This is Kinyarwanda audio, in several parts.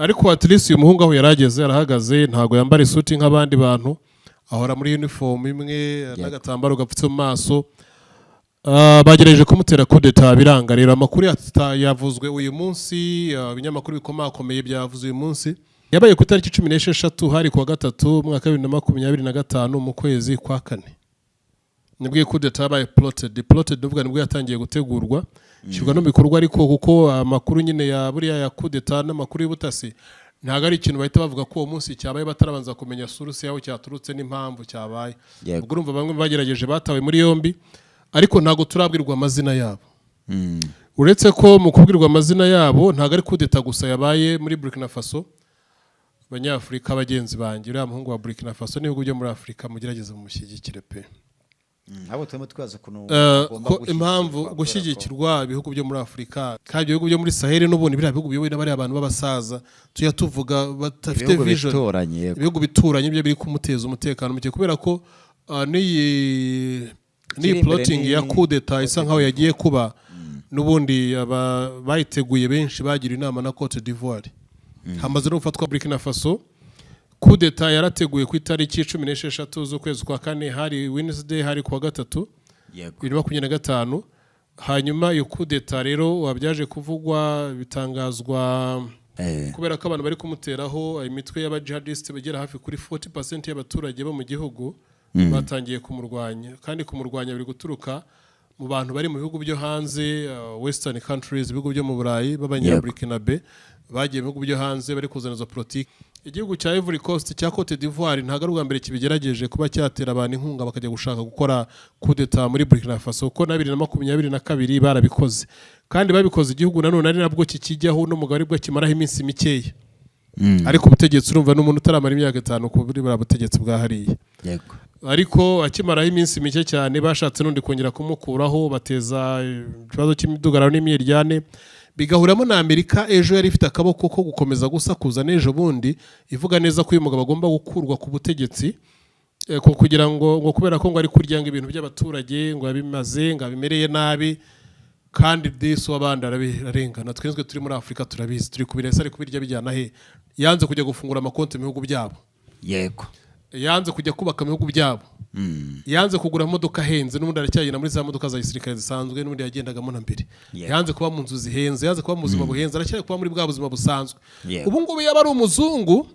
ariko at least uyu muhungu aho yarageze arahagaze ntago yambara isuti nk'abandi bantu ahora muri uniform imwe n'agatambaro gapfutse mu maso. Bagerageje kumutera coup d'etat biranga rero amakuru yavuzwe uyu munsi ibinyamakuru bikomakomeye byavuze uyu munsi yabaye ku itariki 16 hari kuwa gatatu mwaka 2025 mu kwezi kwa kane nibwo coup d'etat yabaye plotted uvuga nibwo yatangiye gutegurwa shirwa no bikorwa ariko kuko amakuru nyine ya buriya ya coup d'etat n'amakuru y'ubutasi ntago ari ikintu bahita bavuga ko uwo munsi cyabaye batarabanza kumenya source yaho cyaturutse n'impamvu cyabaye ubwo urumva bamwe bagerageje batawe muri yombi ariko ntago turabwirwa amazina yabo. Uretse ko mu kubwirwa amazina yabo ntago ari coup d'etat gusa yabaye muri Burkina Faso abanyafrika bagenzi banjye uriya muhungu wa Burkina Faso n'ibihugu byo muri Afrika mugerageza mu mushyigikire pe. Abo turimo twaza kuno impamvu gushyigikirwa ibihugu byo muri Afrika kandi ibihugu byo muri Sahel n'ubundi biriya bihugu biyobowe n'abari abantu b'abasaza tuya tuvuga batafite vision ibihugu bituranye byo biri kumuteza umutekano muke kubera ko ni plotting ya coup d'etat isa nkaho yagiye kuba n'ubundi bayiteguye benshi bagira inama na Cote d'Ivoire. Hamaze no gufatwa Burkina Faso coup d'etat yarateguye ku itariki 16 z'ukwezi kwa kane hari Wednesday hari kuwa gatatu 2025 hanyuma iyo coup d'etat rero wabyaje kuvugwa bitangazwa kubera ko abantu bari kumuteraho imitwe y'abajihadiste bagera hafi kuri 40% y'abaturage bo mu gihugu batangiye kumurwanya kandi kumurwanya biri guturuka mu bantu bari mu bihugu byo hanze western countries ibihugu byo mu Burayi b'abanyaburkinabe bagiye mu bihugu byo hanze bari kuzanaza politique. Igihugu cya Ivory Coast cya Cote d'Ivoire ntago ari ubwa mbere kibigerageje kuba cyatera abantu inkunga bakajya gushaka gukora coup d'etat muri Burkina Faso ko na 2022 barabikoze kandi babikoze igihugu nanone ari nabwo kikijyaho n'umugabo bwo kimaraho iminsi mikeya ariko ubutegetsi urumva n'umuntu utaramara imyaka 5 ku buri butegetsi bwa hariye yego ariko akimaraho iminsi mike cyane bashatse n'undi kongera kumukuraho bateza ikibazo cy'imidugararo n'imyiryane bigahuramo na Amerika ejo yari ifite akaboko ko gukomeza gusakuza n'ejo bundi ivuga neza ko uyu mugabo agomba gukurwa ku butegetsi kugira ngo kubera ko ngo ari kuryanga ibintu by'abaturage ngo yabimaze ngo abimereye nabi kandi deso abandi ararengana twenzwe turi muri Afrika turabizi turi kubiresa ari kubirya bijyana he yanze kujya gufungura amakonti mu bihugu byabo yego yanze kujya kubaka mu bihugu byabo yanze kugura imodoka henze n'ubundi aracyagenda muri za modoka za gisirikare zisanzwe n'ubundi yagendagamo na mbere yanze kuba mu nzu zihenze yanze kuba mu buzima buhenze aracyari kuba muri bwa buzima busanzwe ubu ngubu yaba ari umuzungu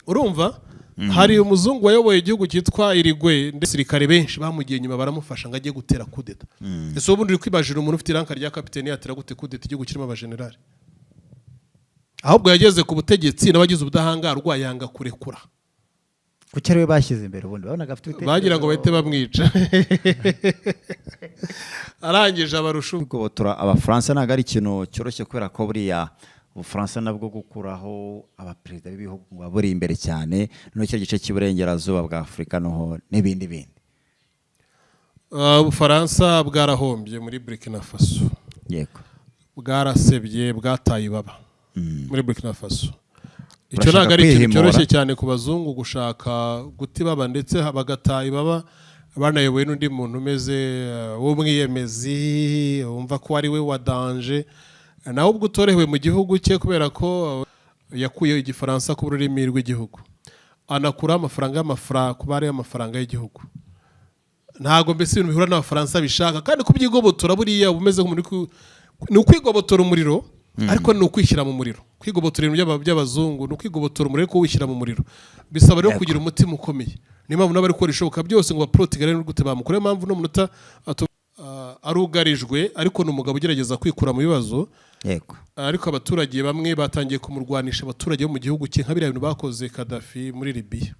urumva hari umuzungu wayoboye igihugu cyitwa Irigwe ndesirikare benshi bamugiye inyuma baramufasha ngo ajye gutera coup d'etat ese ubundi uri kwibajira umuntu ufite iranka rya kapiteni yatera gute coup d'etat igihugu kirimo abagenerali ahubwo yageze ku butegetsi n'abagize ubudahangarwa yanga kurekura kuki ariwe bashyize imbere ubundi babonaga afite ibitekerezo bagira ngo bahite bamwica arangije abarushu kugobotora abafaransa ntago ari ikintu cyoroshye kubera ko buriya Ubufaransa nabwo gukuraho abaperezida b'ibihugu ngo baburi imbere cyane no cyo gice cy'iburengerazuba bwa Afrika noho n'ibindi bindi. Ubufaransa bwarahombye muri Burkina Faso yego bwarasebye bwataye ibaba muri Burkina Faso. Icyo ntago ari ikintu cyoroshye cyane ku bazungu gushaka gutibaba ndetse bagataye ibaba banayoboye n'undi muntu umeze w'umwiyemezi wumva ko ari we wa danger naho ubwo utorewe mu gihugu cye kubera ko yakuye igifaransa ku rurimi rw'igihugu anakura amafaranga y'amafaranga kubare y'amafaranga y'igihugu ntago mbese ibintu bihura n'abafaransa bishaka kandi kubyigobotora buriya bumeze nk'umuntu ni ukwigobotora umuriro ariko ni ukwishyira mu muriro kwigobotora ibintu by'abazungu ni ukwigobotora umuriro ariko wishyira mu muriro bisaba rero kugira umutima ukomeye niyo mpamvu n'abari gukora ishoboka byose ngo baprotigare n'ugute bamukore impamvu no munota arugarijwe ariko ni umugabo ugerageza kwikura mu bibazo yego ariko abaturage bamwe batangiye kumurwanisha abaturage bo mu gihugu cye nka biriya bintu bakoze Gaddafi muri Libya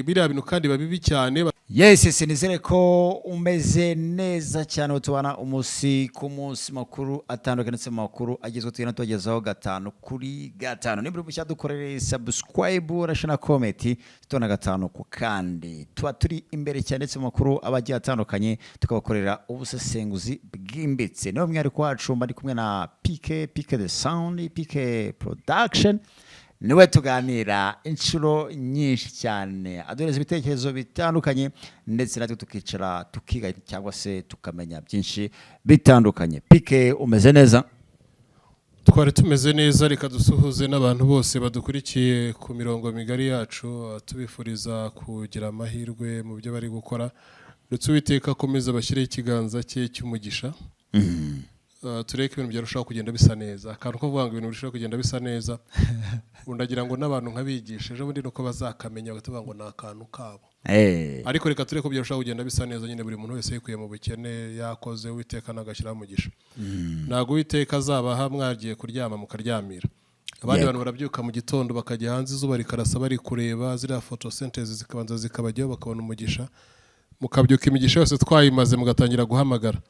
biriya bintu kandi babibi cyane. Yes, nizere ko umeze neza cyane utubana umunsi ku munsi makuru atandukanye ndetse makuru agezwe tugenda tugezaho 5 kuri 5 nimbere mushya dukorere subscribe urashana comment tubona 5 ku kandi tuba turi imbere cyane ndetse makuru abagiye atandukanye tukabakorera ubusesenguzi bwimbitse niyo mwari kwacu mbari kumwe na PK the sound PK production niwe tuganira inshuro nyinshi cyane adoreza ibitekerezo bitandukanye ndetse natwe tukicara tukiga cyangwa se tukamenya byinshi bitandukanye. PK umeze neza? twari tumeze neza, reka dusuhuze n'abantu bose badukurikiye ku mirongo migari yacu, tubifuriza kugira amahirwe mu byo bari gukora, ndetse Uwiteka akomeza bashyireho ikiganza cye cy'umugisha. Tureke ibintu byarushaho kugenda bisa neza. Akantu ko kuvuga ngo ibintu birushaho kugenda bisa neza, undagira ngo n'abantu nkabigisha ejo bundi nuko bazakamenya batuvuga ngo ni akantu kabo. Ariko reka tureke byarushaho kugenda bisa neza, nyine buri muntu wese yikuye mu bukene yakoze, Uwiteka nagashyiraho umugisha. Ntago Uwiteka azabaha mwagiye kuryama mukaryamira. Abandi bantu barabyuka mu gitondo bakajya hanze, izuba rikarasa bari kureba ziriya photosynthesis zikabanza zikabajyaho bakabona umugisha, mukabyuka imigisha yose twayimaze mugatangira guhamagara.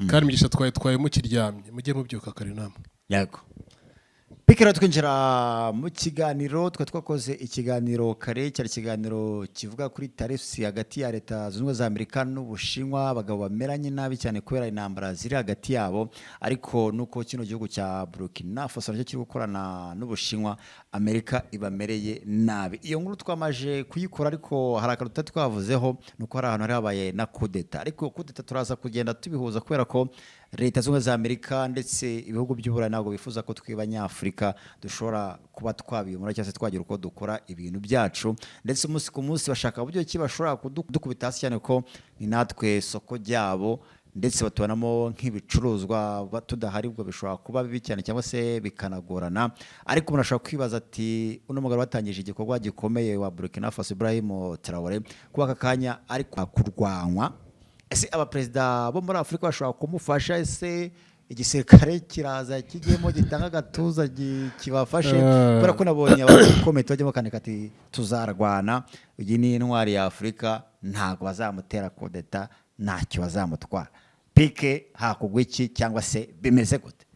Kandi imigisha twaye mukiryamye, mujye mubyuka kare namwe. Yego. Pikira twinjira mu kiganiro, twakoze ikiganiro kare, cyari ikiganiro kivuga kuri tarifu hagati ya leta zunze ubumwe za Amerika n'Ubushinwa, abagabo bameranye nabi cyane kubera intambara ziri hagati yabo, ariko nuko kino gihugu cya Burkina Faso cyo kiri gukorana n'Ubushinwa, Amerika ibamereye nabi. Iyo nkuru twamaje kuyikora, ariko hari akaruta twavuzeho nuko hari ahantu hari habaye na kudeta, ariko kudeta turaza kugenda tubihuza kubera ko leta zunze za Amerika ndetse ibihugu by'Uburayi ntabwo bifuza ko tw'Abanyafurika dushobora kuba twabiyumura cyangwa se twagira uko dukora ibintu byacu, ndetse umunsi ku munsi bashaka uburyo ki bashobora kudukubita hasi cyane ko ni natwe soko ryabo, ndetse batubonamo nk'ibicuruzwa tudahari, ubwo bishobora kuba bibi cyane cyangwa se bikanagorana. Ariko umuntu ashobora kwibaza ati uno mugabo watangije igikorwa gikomeye wa Burkina Faso Ibrahim Traoré kuba aka kanya ariko kurwanywa, ese abaperezida bo muri Afurika bashobora kumufasha? Ese igisirikare kiraza kigiyemo gitanga agatuza kibafashe? Kubera ko nabonye abakomite bajyamo kandika ati tuzarwana, iyi ni intwari ya Afurika, ntago bazamutera kudeta, ntacyo bazamutwara. Pike hakugwa iki cyangwa se bimeze gute?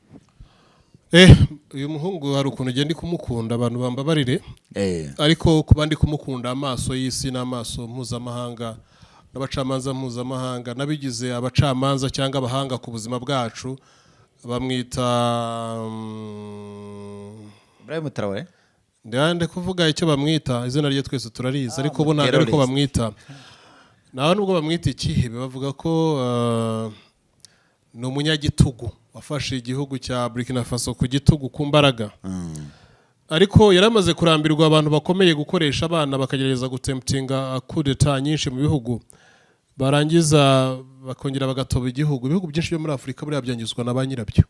Uyu muhungu hari ukuntu ugenda kumukunda, abantu bambabarire, ariko kuba ndi kumukunda amaso y'isi n'amaso mpuzamahanga n'abacamanza mpuzamahanga n'abigize abacamanza cyangwa abahanga ku buzima bwacu bamwita Ibrahim Traoré. Ndande kuvuga icyo bamwita, izina rye twese turariza, ariko bo ntabwo ariko bamwita. Naho nubwo bamwita ikihebe, bavuga ko ni umunyagitugu wafashe igihugu cya Burkina Faso ku gitugu ku mbaraga. Ariko yaramaze kurambirwa abantu bakomeye gukoresha abana bakagerageza gutemptinga kudeta nyinshi mu bihugu, barangiza bakongera bagatoba igihugu. Ibihugu byinshi byo muri Afurika buriya byangizwa na ba nyirabyo.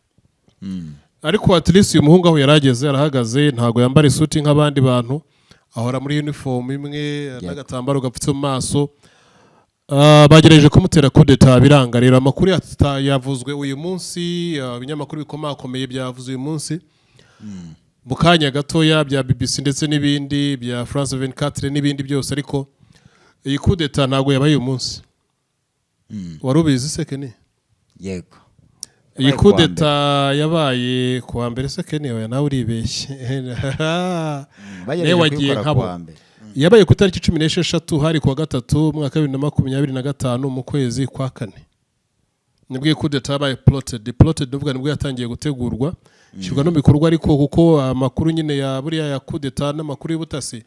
Ariko at least uyu muhungu aho yarageze arahagaze, ntago yambara isuti nk'abandi bantu, ahora muri uniform imwe n'agatambaro gapfutse mu maso. Bagerageje kumutera kudeta biranga. Rero amakuru yavuzwe uyu munsi, ibinyamakuru bikomakomeye byavuze uyu munsi, mu kanya gatoya bya BBC ndetse n'ibindi bya France 24 n'ibindi byose, ariko iyi kudeta ntago yabaye uyu munsi. Warubizi sekene? Yego. Iyi kudeta yabaye kuwa mbere sekene, oya nawe uribeshye. Wagiye nkabo. Yabaye ku itariki 16 hari kuwa gatatu mwaka 2025 mu kwezi kwa kane. Nibwo kudeta yabaye plotted uvuga nibwo yatangiye gutegurwa, shirwa no bikorwa, ariko kuko amakuru nyine ya buriya ya kudeta n'amakuru y'ubutasi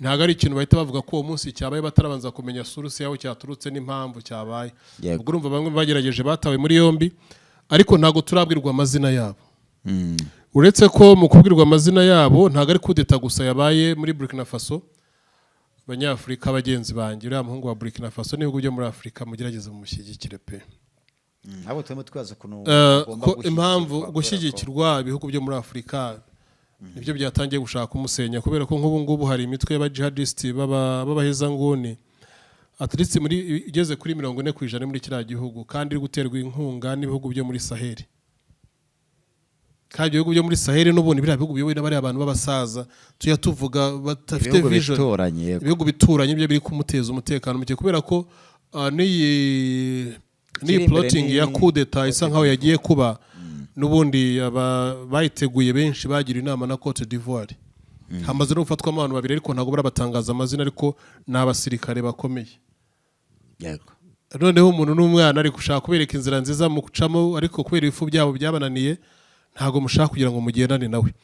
ntago ari ikintu bahita bavuga ko uwo munsi cyabaye batarabanza kumenya source yaho cyaturutse n'impamvu cyabaye. Ubwo urumva bamwe bagerageje batawe muri yombi, ariko ntago turabwirwa amazina yabo. Uretse ko mu kubwirwa amazina yabo ntago ari kudeta gusa yabaye muri Burkina Faso. Abanyafurika bagenzi banjye, uriya muhungu wa Burkina Faso n'ibihugu byo muri Afurika mugerageze mumushyigikire pe. Abo twemo twaza ko impamvu gushyigikirwa ibihugu byo muri Afurika nibyo byatangiye gushaka umusenya, kubera ko nk'ubu ngubu hari imitwe y'abajihadist b'abaheza nguni at least muri igeze kuri 40% muri kiriya gihugu, kandi iri guterwa inkunga n'ibihugu byo muri Sahel. Kandi ibihugu byo muri Sahel n'ubundi biriya bihugu biyobowe n'abari abantu b'abasaza tuya tuvuga batafite vision, ibihugu bituranye byo biri kumuteza umutekano muke, kubera ko ni plotting ya kudeta isa nkaho yagiye kuba, n'ubundi bayiteguye benshi bagira inama na Cote d'Ivoire. Hamaze no gufatwa abantu babiri, ariko ntago barabatangaza amazina, ariko n'abasirikare bakomeye. Yego. Noneho umuntu n'umwana ari gushaka kubereka inzira nziza mu kucamo, ariko kubera ibifu byabo byabananiye ntago mushaka kugira ngo mugendane nawe.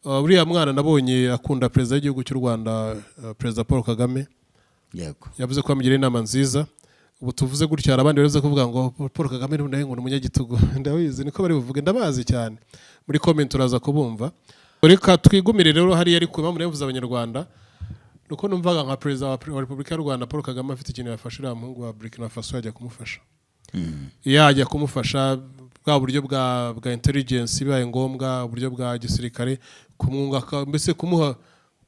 Buriya mwana nabonye akunda perezida w'igihugu cy'u Rwanda, perezida Paul Kagame. Yego. Yavuze ko amugira inama nziza. ubu tuvuze gutya hari abandi baraza kuvuga ngo Paul Kagame ni umunyagitugu ndabizi niko bari buvuge ndabazi cyane muri comment uraza kubumva reka twigumire rero hari yari kuba muri yavuze abanyarwanda nuko numvaga nka president wa Republika y'u Rwanda Paul Kagame afite ikintu yafashe uriya muhungu wa Burkina Faso yajya kumufasha yajya kumufasha bwa buryo bwa intelligence bibaye ngombwa uburyo bwa gisirikare kumwunga mbese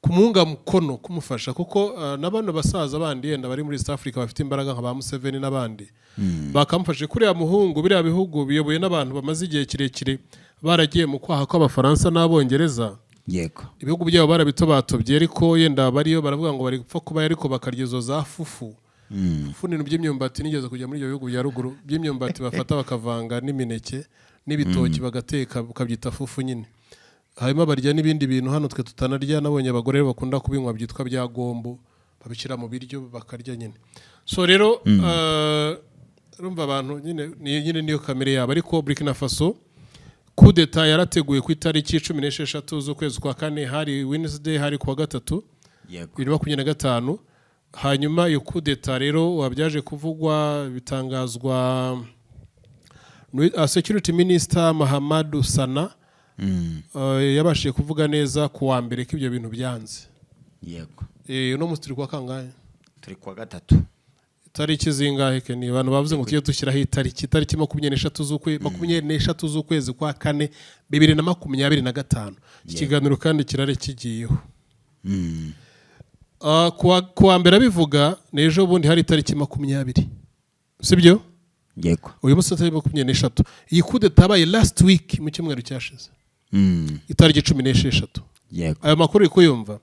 kumunga mukono kumufasha kuko n'abandi basaza bandi yenda bari muri East Africa bafite imbaraga nka ba Museveni n'abandi bakamufashe kuri ya muhungu biriya bihugu biyoboye n'abantu bamaze igihe kirekire baragiye mu kwaha kw'abafaransa n'abongereza yego ibihugu byabo barabitobatobye ariko yenda bariyo baravuga ngo bari gupfa kuba ariko bakaryezo za fufu fufu ni by'imyumbati nigeze kujya muri ibyo bihugu bya ruguru by'imyumbati bafata bakavanga n'imineke n'ibitoki bagateka ukabyita fufu nyine hanyuma barya n'ibindi bintu hano twe tutanarya nabonye abagore bakunda kubinywa byitwa bya gombo babishyira mu biryo bakarya nyine so rero urumva abantu nyine niyo kamere yabo ariko Burkina Faso coup d'etat yarateguye ku itariki 16 z'ukwezi kwa kane hari Wednesday hari kuwa gatatu 2025 hanyuma iyo coup d'etat rero wabyaje kuvugwa bitangazwa security minister Mahamadou Sana yabashije kuvuga neza ku wa mbere ko ibyo bintu byanze yego uno munsi turi kwa kangahe turi kwa gatatu tariki zingahe ke ni abantu bavuze ngo tugiye dushyiraho itariki 23 z'ukwezi kwa kane 2025 ikiganiro kandi kirare kigiyeho kuwa mbere bivuga nejo bundi hari itariki 20 sibyo yego uyu munsi tariki 23 iyi coup d'etat yabaye last week mu cyumweru cyashize itariki 16 yego ayo makuru ikuyumva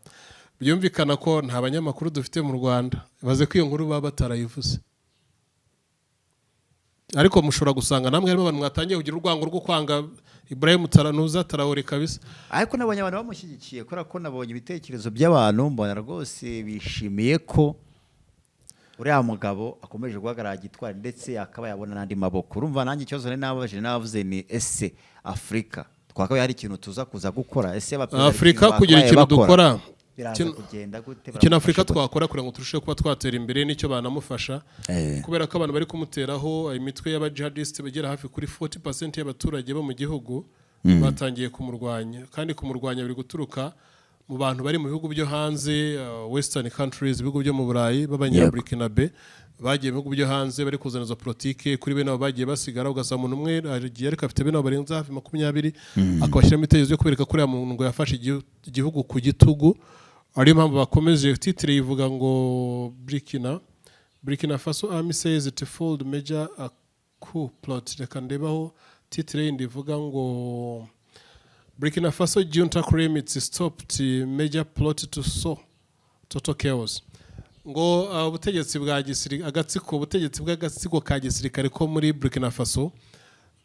byumvikana ko nta banyamakuru dufite mu Rwanda baze ko iyo nkuru baba batarayivuze ariko mushobora gusanga namwe harimo abantu mwatangiye kugira urwango rwo kwanga Ibrahim Taranuza Traore kabisa ariko nabonye abantu bamushyigikiye kora ko nabonye ibitekerezo by'abantu mbona rwose bishimiye ko uriya mugabo akomeje guhagarara gitwara ndetse akaba yabona n'andi maboko urumva nanjye ikibazo nabaje navuze ni ese Afrika twakabaye hari ikintu tuza kuza gukora ese Afrika kugira ikintu dukora ikintu Afrika twakora kugira ngo turusheho kuba twatera imbere nicyo banamufasha kubera ko abantu bari kumuteraho imitwe y'abajihadiste bagera hafi kuri 40% y'abaturage bo mu gihugu batangiye kumurwanya kandi kumurwanya biri guturuka mu bantu bari mu bihugu byo hanze western countries ibihugu byo mu Burayi b'abanyaburkinabe bagiye mu bihugu byo hanze bari kuzana za politike kuri bene abo bagiye basigara ugasanga umuntu umwe agiye ariko afite bene abo barenze hafi 20 akabashyiramo itegerezo yo kubereka kuri ya muntu ngo yafashe igihugu ku gitugu ari mpamvu bakomeje titre yivuga ngo Burkina Faso army says it foiled major coup plot reka ndebaho titre yindi ivuga ngo Burkina Faso junta claims stopped major plot to sow total chaos ngo ubutegetsi bwa gisirikare ubutegetsi bw'agatsiko ka gisirikare ko muri Burkina Faso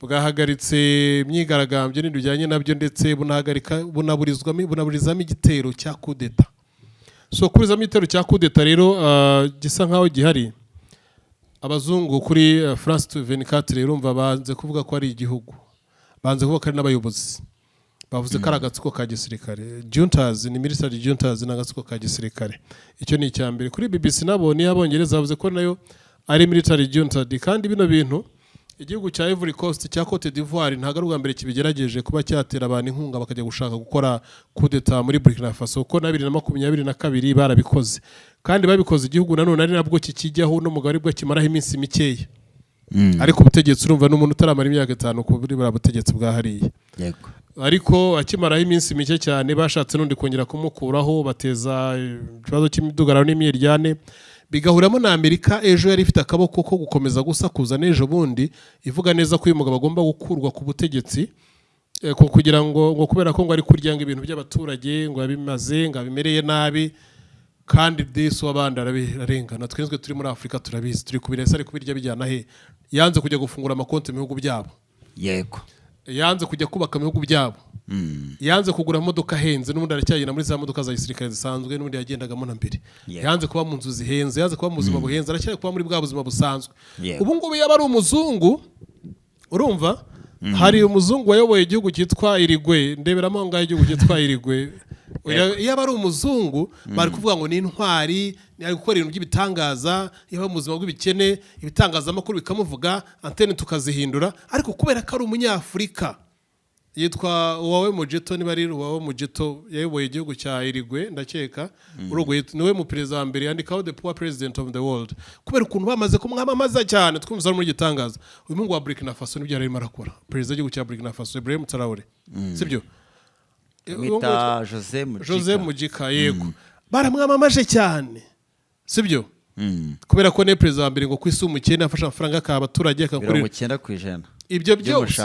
bwahagaritse imyigaragambyo n'ibijyanye nabyo ndetse bunaburizamo igitero cya coup d'etat so kurizamo igitero cya coup d'etat rero gisa nkaho gihari abazungu kuri France 24 rero umva banze kuvuga ko ari igihugu banze kuvuga ko ari n'abayobozi bavuze ko ari agatsiko ka gisirikare juntas ni military juntas n'agatsiko ka gisirikare icyo ni icyambere kuri BBC nabo ni abongereza bavuze ko nayo ari military junta kandi bino bintu igihugu cya Ivory Coast cya Cote d'Ivoire ntago ari ubwa mbere kibigerageje kuba cyatera abantu inkunga bakajya gushaka gukora coup d'etat muri Burkina Faso ko na 2022 barabikoze kandi babikoze igihugu nanone ari nabwo kikijyaho no mugari bwo kimaraho iminsi mikeya ariko ubutegetsi urumva n'umuntu utaramara imyaka 5 kuri bura butegetsi bwahariye yego ariko akimaraho iminsi mike cyane bashatse n'undi kongera kumukuraho bateza ikibazo cy'imidugararo n'imyiryane bigahuramo na Amerika ejo yari ifite akaboko ko gukomeza gusakuza n'ejo bundi ivuga neza ko uyu mugabo agomba gukurwa ku butegetsi kugira ngo kubera ko ngo ari kuryanga ibintu by'abaturage ngo yabimaze ngo abimereye nabi kandi deso abandi ararengana twenzwe turi muri Afrika turabizi turi kubiresa ari kubirya bijyana he yanze kujya gufungura amakonti mu bihugu byabo yego yanze kujya kubaka mu bihugu byabo yanze kugura imodoka henze n'ubundi aracyagenda muri za modoka za gisirikare zisanzwe n'ubundi yagendagamo na mbere yanze kuba mu nzu zihenze yanze kuba mu buzima buhenze aracyari kuba muri bwa buzima busanzwe ubu ngubu yaba ari umuzungu urumva hari umuzungu wayoboye igihugu cyitwa Irigwe ndeberamo ngaho igihugu cyitwa Irigwe iyo aba ari umuzungu bari kuvuga ngo ni intwari ari gukora ibintu by'ibitangaza yaba mu buzima bw'ibikene ibitangazamakuru bikamuvuga antene tukazihindura ariko kubera ko ari umunyafurika yitwa Uwawe Mujeto niba ari Uwawe Mujeto yayoboye igihugu cya Irigwe ndakeka Uruguay niwe mu perezida wa mbere yandikaho the poor president of the world kubera ukuntu bamaze kumwamamaza cyane twumva muri gitangaza uyu mungu wa Burkina Faso nibyo yarimo arakora perezida w'igihugu cya Burkina Faso Ibrahim Traoré sibyo Mita Jose Mujika yego baramwamamaje cyane sibyo kubera ko ne perezida wa mbere ngo kwisi umukene afasha amafaranga akabaturage akakorera 90% ibyo byose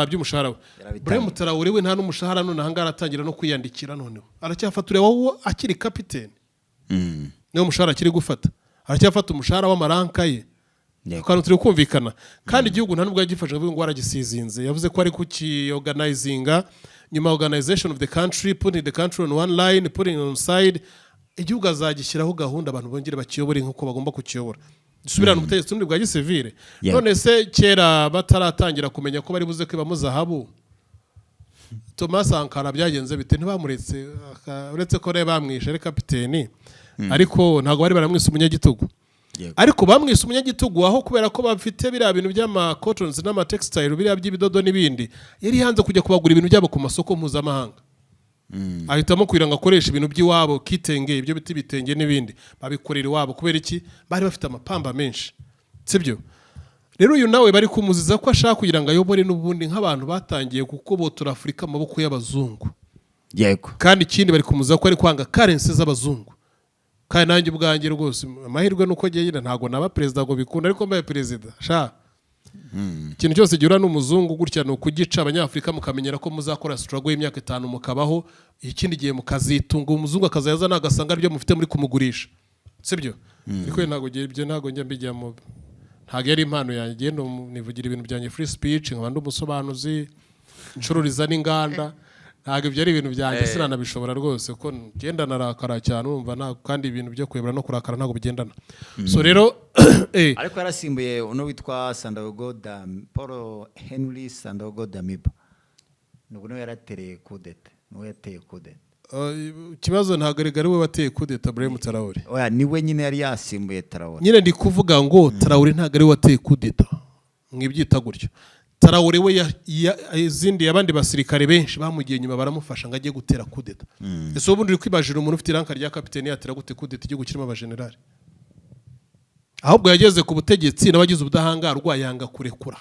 by'umushahara we Ibrahim Traoré we nta n'umushahara none ahanga aratangira no kwiyandikira noneho aracyafatura wowe akiri kapiteni niyo mushahara akiri gufata aracyafata umushahara w'amaranka ye kandi turi kumvikana kandi igihugu nta nubwo yagifashe ngo aragisizinze yavuze ko ari kuki-organizinga nyuma organization of the country putting the country on one line putting on side igihugu azagishyiraho gahunda abantu bongere bakiyobore nk'uko bagomba kukiyobora dusubirana ubutegetsi bwa gisivile none se kera bataratangira kumenya ko bari buze kwibamo zahabu Thomas Sankara byagenze bite ntibamuretse uretse ko reba bamwishe ari kapiteni ariko ntago bari baramwise umunyagitugu ariko bamwise umunyagitugu aho kubera ko bafite biriya bintu by'ama cottons n'ama textile biriya by'ibidodo n'ibindi yari hanze kujya kubagura ibintu byabo ku masoko mpuzamahanga ahitamo kugira ngo akoreshe ibintu by'iwabo kitenge ibyo biti bitenge n'ibindi babikorera iwabo kubera iki bari bafite amapamba menshi sibyo rero uyu nawe bari kumuziza ko ashaka kugira ngo ayobore n'ubundi nk'abantu batangiye kukobotora Afurika mu maboko y'abazungu yego kandi ikindi bari kumuziza ko ari kwanga currency z'abazungu kandi nanjye ubwanjye rwose amahirwe nuko genda ntago naba perezida ngo bikunda ariko mbaye perezida sha ikintu cyose gihura n'umuzungu gutya no kugica abanyafrika mukamenyera ko muzakora struggle y'imyaka 5 mukabaho ikindi gihe mukazitunga umuzungu akazayaza nagasanga aribyo mufite muri kumugurisha sibyo ariko ntago ibyo ntago njya mbijyamo ntago yari impano yanjye nivugira ibintu byanye free speech nkabandi umusobanuzi ncururiza n'inganda ntago ibyo ari ibintu byanjye siranabishobora rwose ko genda narakara cyane urumva kandi ibintu byo kwebera no kurakara ntago bigendana so rero ariko yarasimbuye uno witwa Sandaogo Paul Henry Sandaogo Damiba nubwo yaratereye kudeta no yateye kudeta kibazo ntago ari we wateye kudeta Ibrahim Traoré oya niwe nyine yari yasimbuye Traoré nyine ndi kuvuga ngo Traoré ntago ari we wateye kudeta mwibyita gutyo Traoré we izindi abandi basirikare benshi bamugiye nyuma baramufasha ngo ajye gutera kudeta ese ubundi uri kwibajira umuntu ufite iranka rya kapiteni yatera gute kudeta igihugu kirimo abajenerali ahubwo yageze ku butegetsi n'abagize ubudahangarwa yanga kurekura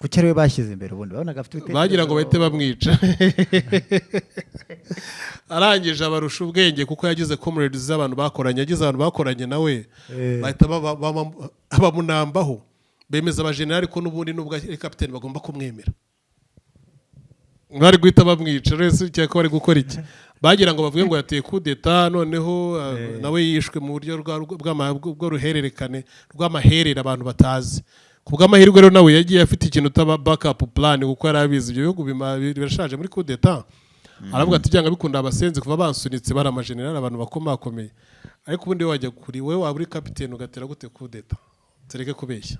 kuki ariwe bashyize imbere ubundi babonaga afite ubutegetsi bagira ngo bahite bamwica arangije abarusha ubwenge kuko yagize comrades z'abantu bakoranye yagize abantu bakoranye nawe bahita bamunambaho bemeza abajenerali ko n'ubundi nubwo ari kapiteni bagomba kumwemera bari guhita bamwica rese cyako bari gukora iki bagira ngo bavuge ngo yateye kudeta noneho nawe yishwe mu buryo bw'uruhererekane rw'amaherere abantu batazi kubw'amahirwe rero nawe yagiye afite ikintu utaba backup plan kuko yarabizi ibyo bihugu birashaje muri kudeta aravuga ati byanga bikunda abasenzi kuva bansunitse bari amajenerali abantu bakomakomeye ariko ubundi wajya kuri we waba uri kapiteni ugatera gute kudeta tereke kubeshya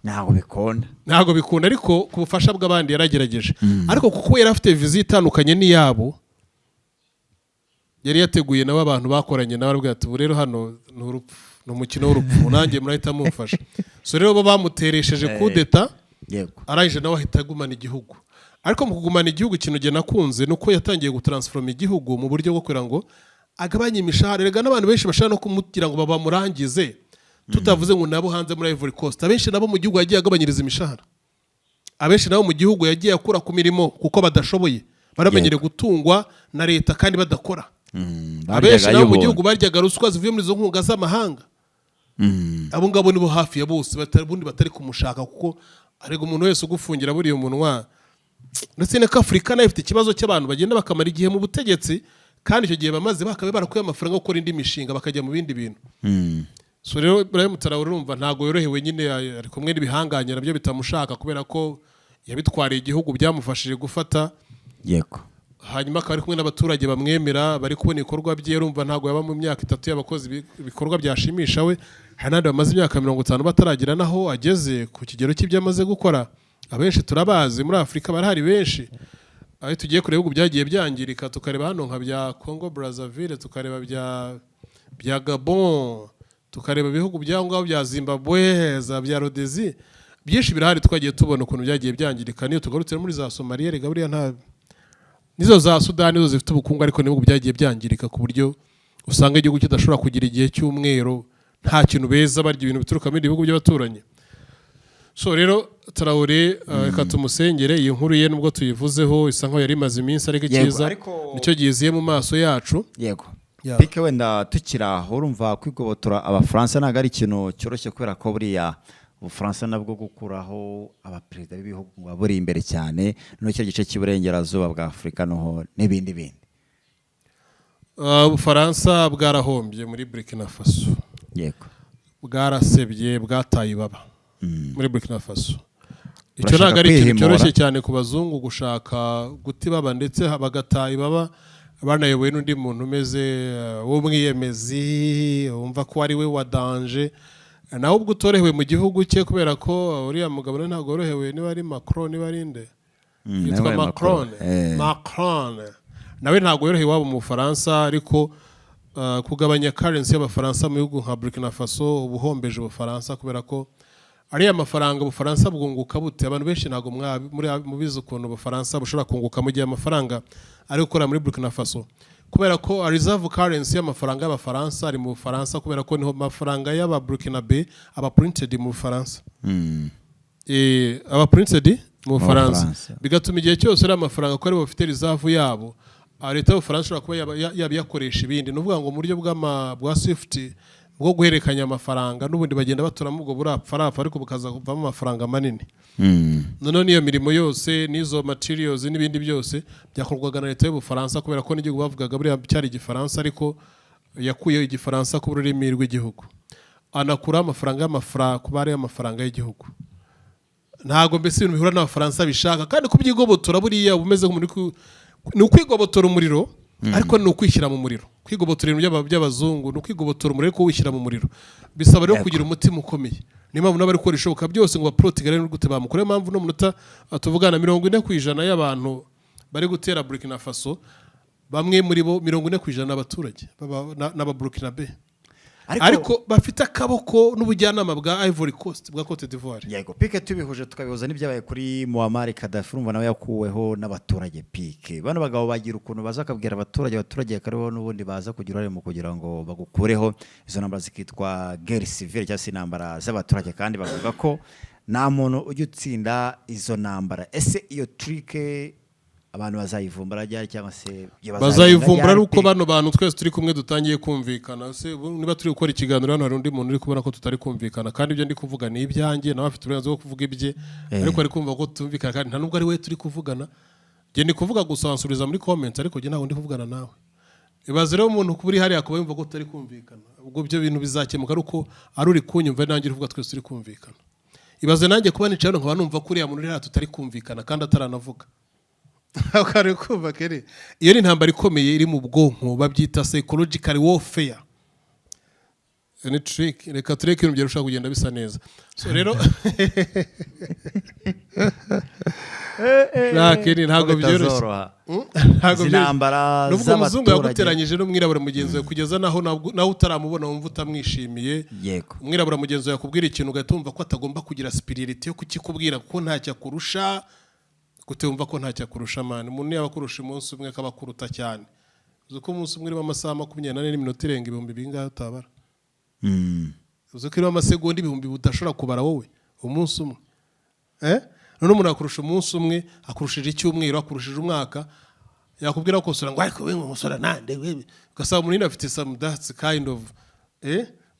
ntago bikunda ariko ku bufasha bw'abandi yaragerageje ariko kuko yari afite vizi itandukanye n'iyabo yari yateguye nabo abantu bakoranye nawe arabwira ati rero hano ni umukino w'urupfu nanjye murahita mumfasha so rero bo bamuteresheje kudeta arangije nawe ahita agumana igihugu ariko mu kugumana igihugu ikintu gihe nakunze nuko yatangiye gutransforma igihugu mu buryo bwo kugira ngo agabanye imishahara rega n'abantu benshi bashaka no kumugira ngo babamurangize tutavuze ngo nabo hanze muri Ivory Coast abenshi nabo mu gihugu yagiye agabanyiriza imishahara abenshi nabo mu gihugu yagiye akura ku mirimo kuko badashoboye baramenyere gutungwa na leta kandi badakora abenshi nabo mu gihugu baryaga ruswa zivuye muri zo nkunga z'amahanga abo ngabo nibo hafi ya bose bundi batari kumushaka kuko arega umuntu wese ugufungira buriye umunwa ndetse na Afrika nayo ifite ikibazo cy'abantu bagenda bakamara igihe mu butegetsi kandi icyo gihe bamaze bakabe barakuye amafaranga yo gukora indi mishinga bakajya mu bindi bintu so rero Ibrahim Traoré urumva ntago yorohewe nyine ari kumwe n'ibihanganye nabyo bitamushaka kubera ko yabitwariye igihugu byamufashije gufata yego hanyuma akaba ari kumwe n'abaturage bamwemera bari kubona ibikorwa bye urumva ntago yaba mu myaka 3 y'abakozi ibikorwa byashimisha we hanandi bamaze imyaka 50 bataragira naho ageze ku kigero cy'ibyo amaze gukora abenshi turabazi muri Afrika barahari benshi aho tugiye kureba ibihugu byagiye byangirika tukareba hano nka bya Congo Brazzaville tukareba bya Gabon tukareba ibihugu bya ngaho bya Zimbabwe za bya Rhodesia byinshi birahari twagiye tubona ukuntu byagiye byangirika niyo tugarutse muri za Somalia rega buriya nta nizo za Sudani zo zifite ubukungu ariko n'ibihugu byagiye byangirika ku buryo usanga igihugu kidashobora kugira igihe cy'umwero nta kintu beza barya ibintu bituruka muri ibihugu by'abaturanyi. So rero Traoré reka tumusengere iyi nkuru ye nubwo tuyivuzeho isa nkaho yari imaze iminsi ariko ikiza nicyo giziye mu maso yacu. Yego Pike wenda tukiraho urumva kwigobotora abafaransa ntabwo ari ikintu cyoroshye kubera ko buriya Ubufaransa nabwo gukuraho abaperezida b'ibihugu buri imbere cyane n'icyo gice cy'iburengerazuba bwa Afurika noho n'ibindi bindi. Ubufaransa bwarahombye muri Burkina Faso. Yego. Bwarasebye bwataye ibaba muri Burkina Faso. Icyo ntabwo ari ikintu cyoroshye cyane ku bazungu gushaka guti baba ndetse bagataye ibaba banayoboye n'undi muntu umeze w'umwiyemezi wumva ko ari we wa danger nawe ubwo utorohewe mu gihugu cye kubera ko uriya mugabo ntabwo worohewe niba ari Macron niba ari nde yitwa Macron nawe ntabwo yorohewe waba mu Bufaransa ariko kugabanya currency y'abafaransa mu bihugu nka Burkina Faso ubuhombeje Ubufaransa kubera ko ariya mafaranga Ubufaransa bwunguka bute abantu benshi ntabwo mubizi ukuntu Ubufaransa bushobora kunguka mu gihe amafaranga ari gukora muri Burkina Faso kubera ko reserve currency y'amafaranga y'abafaransa ari mu Bufaransa kubera ko niho mafaranga y'aba Burkinabe aba printed mu Bufaransa aba printed mu Bufaransa bigatuma igihe cyose ari amafaranga ko ari bafite reserve yabo leta y'Ubufaransa ishobora kuba yabiyakoresha ibindi nuvuga ngo mu buryo bwa Swift bwo guherekanya amafaranga n'ubundi bagenda baturamo ubwo burapfa ariko bukaza kuvamo amafaranga manini. None niyo mirimo yose nizo materials n'ibindi byose byakorwaga na leta y'Ubufaransa kubera ko n'igihugu bavugaga buri cyari igifaransa ariko yakuye igifaransa ku rurimi rw'igihugu anakura amafaranga ku bari amafaranga y'igihugu. Ntago mbese ibintu bihura n'abafaransa bishaka kandi kubyigobotora buriya bumeze ni ukwigobotora umuriro ariko ni ukwishyira mu muriro. Kwigobotora ibintu by'abazungu ni ukwigobotora umuriro ko wishyira mu muriro bisaba rero kugira umutima ukomeye. Niyo mpamvu n'abari gukora ishoboka byose ngo baprotegere n'ugute bamukore mpamvu no munota tuvugana 40% y'abantu bari gutera Burkina Faso bamwe muri bo 40% n'abaturage n'aba Burkinabe ariko bafite akaboko n'ubujyanama bwa Ivory Coast bwa Cote d'Ivoire. Yego Pike tubihuje tukabihuza n'ibyabaye kuri Muammar Gaddafi urumva nawe yakuweho n'abaturage Pike bano bagabo bagira ukuntu baza kabwira abaturage kariho n'ubundi baza kugira uruhare mu kugira ngo bagukureho izo ntambara zikitwa guerre civile cyangwa se intambara z'abaturage kandi bavuga ko nta muntu ujya utsinda izo ntambara. Ese iyo trick abantu bazayivumbura ryari cyangwa se bazayivumbura ari uko bano bantu twese turi kumwe dutangiye kumvikana. Se niba turi gukora ikiganiro hano hari undi muntu uri kubona ko tutari kumvikana kandi ibyo ndi kuvuga ni ibyanjye nawe afite uburenganzira bwo kuvuga ibye ariko ari kumva ko tumvikana kandi nta nubwo ari we turi kuvugana. Nge ndi kuvuga gusa ansubiriza muri comment ariko nge ntabwo ndi kuvugana nawe. Ibaze rero umuntu kuburi hari akaba yumva ko tutari kumvikana ubwo byo bintu bizakemuka ari uko ari uri kunyumva nanjye uri kuvuga twese turi kumvikana. Ibaze nanjye kuba nicaye nkaba numva ko uriya muntu uri hano tutari kumvikana kandi ataranavuga. Akari kumva kere iyo ni intambara ikomeye iri mu bwonko babyita psychological warfare. Ni trick reka tureke ibintu byarusha kugenda bisa neza. So rero nakiri ntago byoroshye ntago byoroshye nubwo umuzungu yaguteranyije n'umwirabura mugenzi we kugeza naho utaramubona wumva utamwishimiye. Umwirabura mugenzi we yakubwira ikintu ugatumva ko atagomba kugira superiority yo kukikubwira kuko ntacyo akurusha kutumva ko ntacyo akurusha man umuntu yabakurusha umunsi umwe akabakuruta cyane uzuko umunsi umwe irimo amasaha 24 n'iminota irenga ibihumbi bingahe utabara uzuko irimo amasegonda ibihumbi budashobora kubara wowe umunsi umwe none umuntu akurusha umunsi umwe akurushije icyumweru akurushije umwaka yakubwira ko sura ngo ariko we umusora nande we ugasaba umuntu afite some that's kind of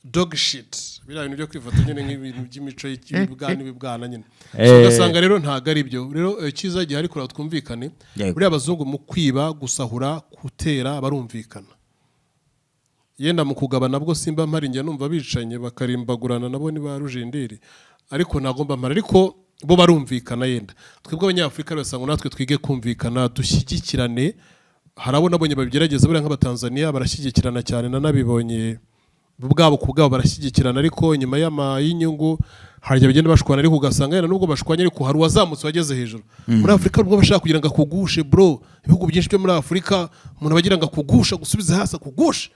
dog shit bira ibintu byo kwifata nyine nk'ibintu by'imico y'ibibwana nyine ugasanga rero ntago ari byo rero cyiza gihe ariko twumvikane buri abazungu mu kwiba gusahura kutera barumvikana yenda mu kugabana bwo simba mpari njye numva bicanye bakarimbagurana nabo ni ba rujindiri ariko nagomba mpara ariko bo barumvikana yenda twebwe abanyafrika basanga natwe twige kumvikana dushyigikirane harabona abonye babigerageza buri nk'abatanzania barashyigikirana cyane nanabibonye bwabo ku bwabo barashyigikirana ariko nyuma y'inyungu harya bagenda bashwana ariko ugasanga yana nubwo bashwanya ariko hari uwazamutse wageze hejuru muri Afurika nubwo bashaka kugira ngo akugushe bro ibihugu byinshi byo muri Afurika umuntu bagira ngo akugusha gusubiza hasi akugushe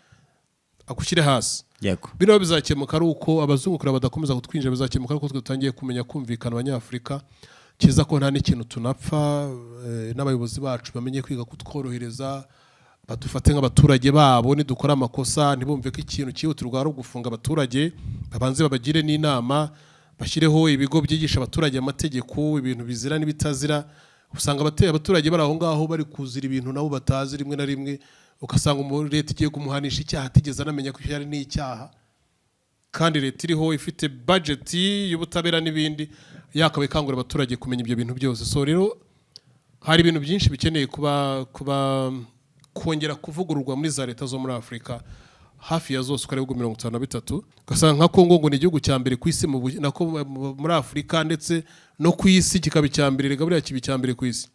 akushyire hasi yego bino bizakemuka ari uko abazungu kura badakomeza kutwinjira bizakemuka ariko dutangiye kumenya kumvikana abanyafurika kiza ko nta n'ikintu tunapfa n'abayobozi bacu bamenye kwiga kutworohereza badufate nk'abaturage babo nidukora amakosa ntibumve ko ikintu cyihutirwa ari ugufunga abaturage babanze babagire n'inama bashyireho ibigo byigisha abaturage amategeko ibintu bizira n'ibitazira usanga abaturage bari aho ngaho bari kuzira ibintu nabo batazi rimwe na rimwe ugasanga leta igiye kumuhanisha icyaha atigeze anamenya ko ari n'icyaha kandi leta iriho ifite budget y'ubutabera n'ibindi yakabaye ikangurira abaturage kumenya ibyo bintu byose so rero hari ibintu byinshi bikeneye kuba kongera kuvugururwa muri za leta zo muri Afurika hafi ya zose uko ari ibihugu 53 ugasanga nka Kongo ngo ni igihugu cya mbere ku isi muri Afurika ndetse no ku isi kikaba icya mbere rega buriya kiba icya mbere ku isi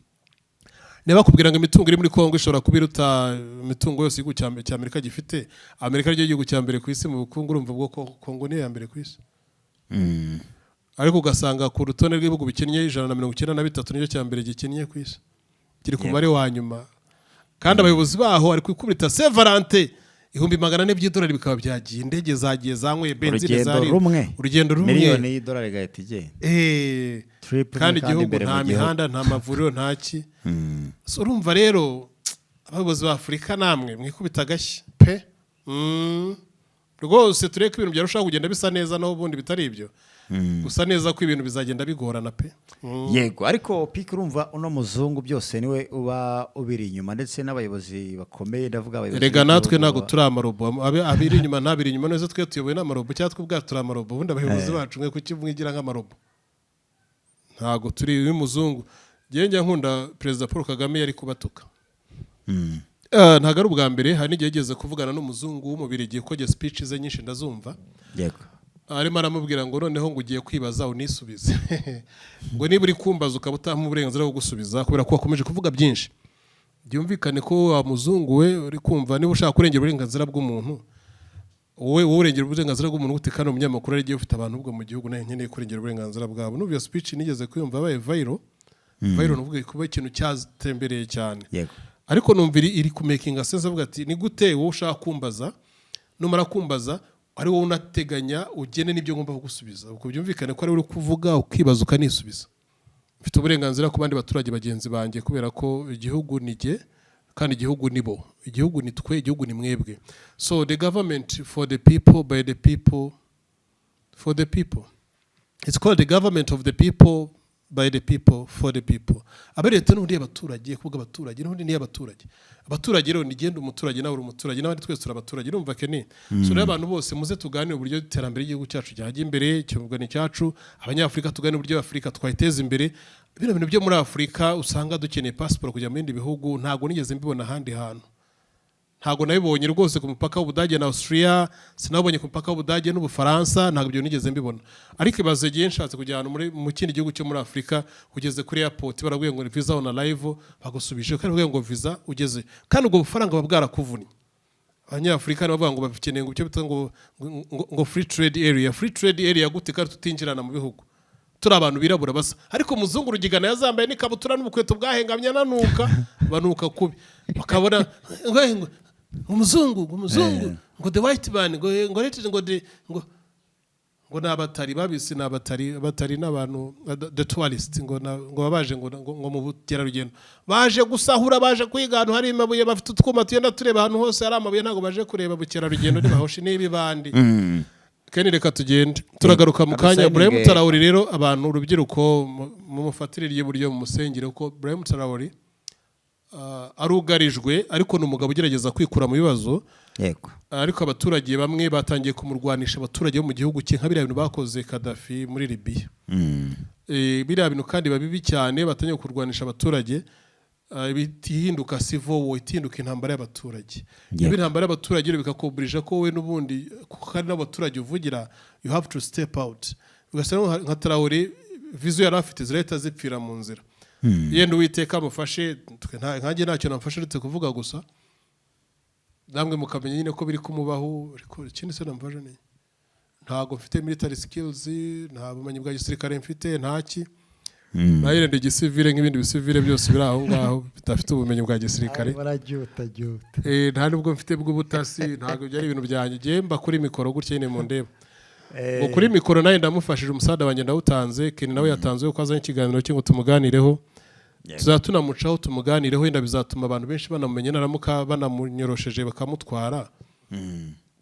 niba kubwira ngo imitungo iri muri Kongo ishobora kubiruta imitungo yose igihugu cya Amerika gifite Amerika ryo igihugu cya mbere ku isi mu bukungu urumva bwo Kongo ni ya mbere ku isi ariko ugasanga ku rutonde rw'ibihugu bikennye 193 nicyo cya mbere gikennye ku isi kiri ku mubare wa nyuma kandi abayobozi baho ari kwikubita Saint Valentin $400 by'idolari bikaba byagiye indege zagiye zanyweye benzine zari urugendo rumwe miliyoni y'idolari gahita igenda kandi igihugu nta mihanda nta mavuriro ntaki so urumva rero abayobozi ba Afurika namwe mwikubita gashya pe rwose tureke ibintu byarushaho kugenda bisa neza naho ubundi bitari ibyo gusa neza ko ibintu bizagenda bigorana pe yego ariko piki urumva uno muzungu byose niwe uba ubiri inyuma ndetse n'abayobozi bakomeye ndavuga abayobozi rega natwe ntago turi amarobo abiri inyuma ntabiri inyuma neza twe tuyoboye n'amarobo cyangwa twe ubwacu turi amarobo ubundi abayobozi bacu mwe kuki mwigira nk'amarobo ntago turi y'umuzungu njya nkunda Perezida Paul Kagame yari kubatuka ntago ari ubwa mbere hari n'igihe yigeze kuvugana n'umuzungu w'umubirigi ko speech ze nyinshi ndazumva yego arimo aramubwira ngo noneho ngo ugiye kwibaza unisubize ngo niba uri kumbaza ukaba utaha uburenganzira bwo gusubiza kubera ko wakomeje kuvuga byinshi byumvikane ko wa muzungu we uri kumva niba ushaka kurengera uburenganzira bw'umuntu wowe urengera uburenganzira bw'umuntu gute kandi umunyamakuru ari giye ufite abantu ubwo mu gihugu nayo nkeneye kurengera uburenganzira bwabo n'ubwo iyo speech nigeze kwiyumva abaye viral nuvuga kuba ikintu cyatembereye cyane ariko numvira iri ku making sense avuga ati ni gute wowe ushaka kumbaza numara kumbaza ari wowe unateganya ugene n'ibyo ngomba kugusubiza uko byumvikane ko ari uri kuvuga ukibaza ukanisubiza mfite uburenganzira ku bandi baturage bagenzi banjye kubera ko igihugu nige kandi igihugu nibo igihugu ni twe igihugu ni mwebwe so the government for the people by the people for the people it's called the government of the people by the people for the people aberete n'undi y'abaturage kuvuga abaturage n'undi ni y'abaturage abaturage rero nigenda umuturage nawe uri umuturage n'abandi twese turi abaturage urumva kene so rero abantu bose muze tuganire uburyo iterambere ry'igihugu cyacu cyajya imbere cyubwo ni cyacu abanyafrika tuganire uburyo Afurika twayiteza imbere bino bintu byo muri Afurika usanga dukeneye passport kujya mu bindi bihugu ntago nigeze mbibona ahandi hantu ntago nabibonye rwose ku mupaka w'Ubudage na Austria sinabonye ku mupaka w'Ubudage n'Ubufaransa ntago ibyo nigeze mbibona ariko ibaze gihe nshatse kujyana mu kindi gihugu cyo muri Afurika ugeze kuri airport barabwiye ngo visa on arrival bagusubije kandi barabwiye ngo visa ugeze kandi ubwo bufaranga babwarakuvunnye abanyafrika bavuga ngo bakeneye ngo cyo bita ngo free trade area gute kandi tutinjirana mu bihugu turi abantu birabura basa ariko muzungu rugigana yazambaye n'ikabutura n'ubukweto bwahengamye nanuka banuka kubi bakabona umuzungu ngo the white man ngo nabatari babisi nabatari n'abantu the tourist ngo babaje ngo mu bukerarugendo baje gusahura baje kwiga ahantu hari amabuye bafite utwuma tuyenda tureba ahantu hose hari amabuye ntago baje kureba bukerarugendo nibahoshi n'ibibandi kene reka tugende turagaruka mu kanya Brahim Traoré rero abantu urubyiruko mu mufatirire y'uburyo mu musengero ko Brahim Traoré arugarijwe ariko n'umugabo ugerageza kwikura mu bibazo yego ariko abaturage bamwe batangiye kumurwanisha abaturage bo mu gihugu cye nka biriya bintu bakoze Gaddafi muri Libya biriya bintu kandi babibi cyane batangiye kurwanisha abaturage bitihinduka civil war itinduka intambara y'abaturage niba intambara y'abaturage bikakoburije ko we n'ubundi kandi n'abaturage uvugira you have to step out ugasanga nka Traoré vision yari afite zirahita zipfira mu nzira yenda Uwiteka amufashe nkanjye ntacyo namfashe uretse kuvuga gusa namwe mukamenya nyine ko biri kumubaho ariko ikindi se namvaje ni ntago mfite military skills nta bumenyi bwa gisirikare mfite ntaki nayirende igisivile nk'ibindi bisivile byose biri aho ngaho bidafite ubumenyi bwa gisirikare barajuta nta nubwo mfite bw'ubutasi ntago byari ibintu byanjye gemba kuri mikoro gutya nyine mu ndeba kuri mikoro nayo ndamufashije umusada wanjye ndawutanze Ken nawe yatanze uko azanye ikiganiro cyo ngo tumuganireho tuzatunamucaho tumuganireho wenda bizatuma abantu benshi banamenye naramuka banamunyorosheje bakamutwara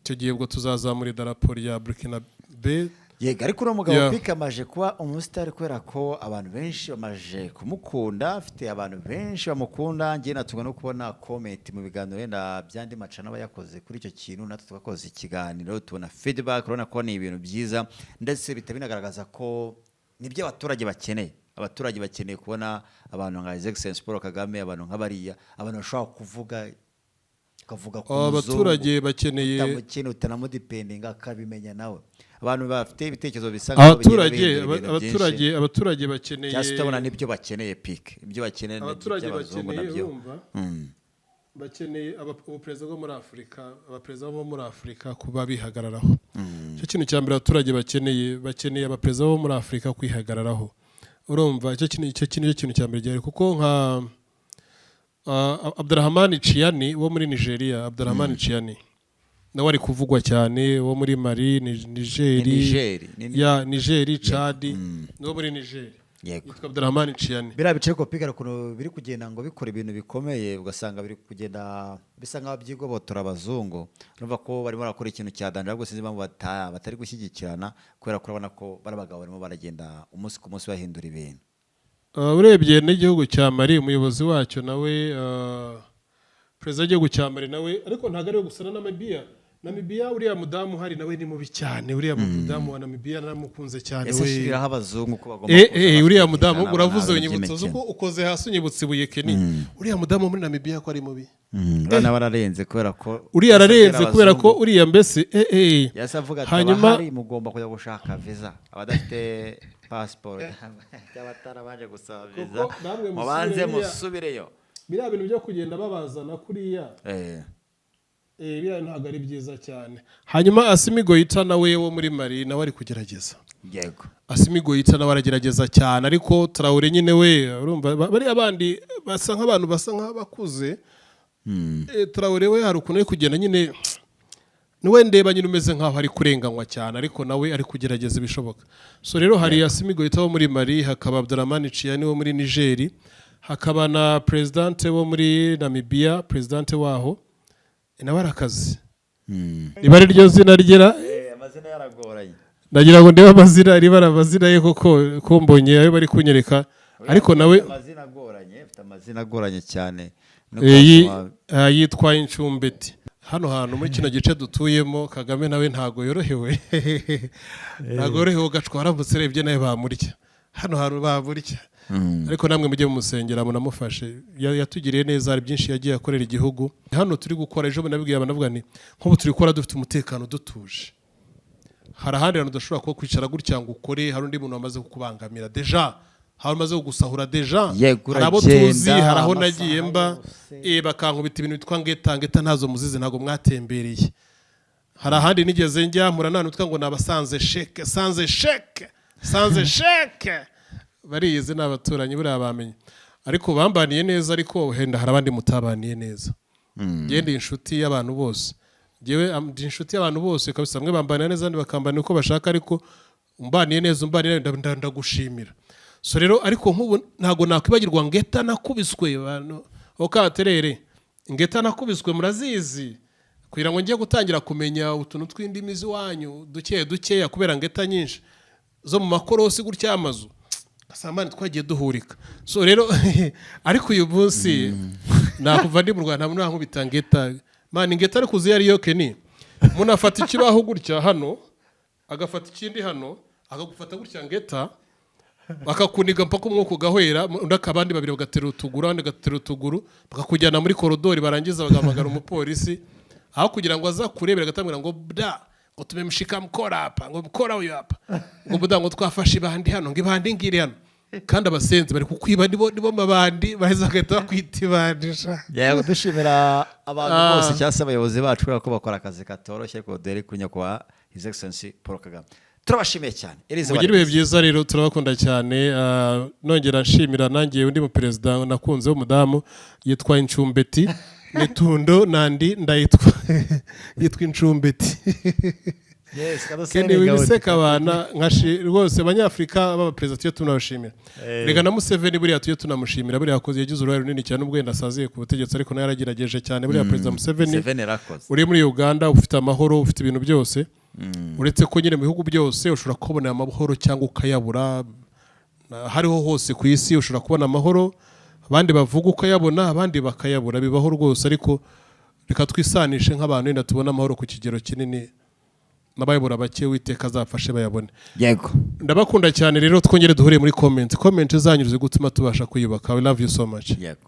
icyo gihe ubwo tuzazamura idarapo rya Burkina Faso yego ariko uno mugabo Pique amaje kuba umusitari kubera ko abantu benshi bamaje kumukunda afite abantu benshi bamukunda ngiye natugwa no kubona comment mu biganiro wenda byandi macana bayakoze kuri icyo kintu natwe twakoze ikiganiro tubona feedback urabona ko ni ibintu byiza ndetse bitabinagaragaza ko nibyo abaturage bakeneye kubona abantu nka His Excellency Paul Kagame abantu nk'abariya abantu bashobora kavuga ku abaturage bakeneye utamukeneye utanamudependinga akabimenya nawe abantu bafite ibitekerezo bisa abaturage bakeneye cyangwa utabona nibyo bakeneye Pique ibyo bakeneye abaturage bakeneye bakeneye abaperezida bo muri Afurika abaperezida bo muri Afurika kuba bihagararaho cyo kintu cya mbere abaturage bakeneye abaperezida bo muri Afurika kwihagararaho urumva icyo kintu cya mbere gihari kuko nka Abdurrahman Chiani wo muri Nigeria Abdurrahman Chiani nawe ari kuvugwa cyane wo muri Mali Niger Chad no muri Niger yitwa Abdurrahman Chiani birabice ko Pique kuno biri kugenda ngo bikora ibintu bikomeye ugasanga biri kugenda bisa nka babyigobotora abazungu urumva ko barimo barakora ikintu cya danje ahubwo sinzi impamvu batari gushyigikirana kubera ko urabona ko barabagabo barimo baragenda umunsi ku munsi bahindura ibintu urebye n'igihugu cya Mali umuyobozi wacyo nawe perezida w'igihugu cya Mali nawe ariko ntago ari gusa na Namibia uriya mudamu hari nawe ni mubi cyane uriya mudamu wa Namibia naramukunze cyane we shiriraho abazungu ko bagomba uriya mudamu uravuze unyibutse uko ukoze hasi unyibutse ibuye Ken uriya mudamu muri Namibia ko ari mubi urana bararenze kubera ko uriya ararenze kubera ko uriya mbese yasavuga hanyuma hari mugomba kujya gushaka visa abadafite passport cy'abatarabanje gusaba visa mubanze musubireyo biriya bintu byo kugenda babazana kuriya biriya ntabwo ari byiza cyane hanyuma Assimi Goïta nawe wo muri Mali nawe ari kugerageza yego Assimi Goïta nawe aragerageza cyane ariko Traoré nyine we urumva bari abandi basa nk'abantu basa nk'abakuze Traoré we hari ukuntu ari kugenda nyine niwe ndeba nyine umeze nk'aho ari kurenganywa cyane ariko nawe ari kugerageza ibishoboka so rero hari Assimi Goïta wo muri Mali hakaba Abdurrahman Chiani wo muri Niger hakaba na presidente wo muri Namibia presidente waho nawe arakazi riba ryo zina ryera amazina yaragoranye ndagira ngo ndebe amazina riba amazina ye koko kombonye ayo bari kunyereka ariko nawe amazina agoranye cyane yitwa Incumbeti hano hantu muri kino gice dutuyemo Kagame nawe ntago yorohewe ugacwara mutserebye nawe bamurya hano hantu bamurya ariko namwe mujye mumusengera munamufashe yatugiriye neza hari byinshi yagiye akorera igihugu hano turi gukora ejo nabibwiye abanavuga ni nk'ubu turi gukora dufite umutekano dutuje hari ahandi hantu udashobora kuba kwicara gutya ngo ukore hari undi muntu wamaze kukubangamira deja hari umaze kugusahura deja hari abo tuzi hari aho nagiye mba bakankubita ibintu bitwa ngeta ntazo muzizi ntago mwatembereye hari ahandi nigeze njya mpura n'abantu bitwa ngo nabasanze sheke bariyize n'abaturanyi buriya bamenye ariko bambaniye neza ariko henda hari abandi mutabaniye neza ngende inshuti y'abantu bose ngewe ndi inshuti y'abantu bose kabisa bamwe bambaniye neza abandi bakambanira uko bashaka ariko umbaniye neza ndagushimira so rero ariko nk'ubu ntago nakwibagirwa ngeta nakubiswe abantu okaterere ngeta nakubiswe murazizi kugira ngo ngiye gutangira kumenya utuntu tw'indimi z'iwanyu dukeya kubera ngeta nyinshi zo mu makorosi gutya amazu Kasamani twagiye duhurika so rero ariko uyu munsi nakuva ndi mu Rwanda nta nkubita ngeta man ngeta ari kuzi yari yo Ken umuntu afata ikibaho gutya hano agafata ikindi hano akagufata gutya ngeta bakakuniga mpaka umwuka ugahwera ndakabandi babiri bagatera utuguru andi gatera utuguru bakakujyana muri koridori barangiza bagamagara umupolisi aho kugira ngo aza kurebera gatambira ngo bda ngo tumemshika mkora hapa ngo mkora huyo hapa ngo buda ngo twafashe ibandi hano ngo ibandi ngiri hano kandi abasenzi bari kukwiba nibo mabandi baheze bagahita bakwita ibandisha. Yego dushimira abantu bose cyase abayobozi bacu kubera ko bakora akazi katoroshye ko dere kunya kwa His Excellency Paul Kagame. Turabashimiye cyane. Mugire ibihe byiza rero turabakunda cyane. Nongera nshimira nangiye undi mu president nakunze w'umudamu yitwa Incumbeti Nitundo nandi ndayitwa yitwa Incumbeti. Yes, Kende wibiseka abana nkashi rwose abanyafrika baba president yo tunabashimira. Rega na Museveni buriya tuyo tunamushimira buriya yakoze yagize uruhare runini cyane ubwo ndasaziye ku butegetsi ariko nayo yaragerageje cyane buriya president Museveni uri muri Uganda ufite amahoro ufite ibintu byose. Uretse ko nyine mu bihugu byose ushobora kubona amahoro cyangwa ukayabura hariho hose ku isi ushobora kubona amahoro abandi bavuga ukayabona abandi bakayabura bibaho rwose ariko reka twisanishe nk'abantu wenda tubona amahoro ku kigero kinini n'abayobora bake witeka azafashe bayabone. Yego Ndabakunda cyane rero twongere duhure muri comment zanyu zigutuma tubasha kuyubaka. I love you so much. Yego.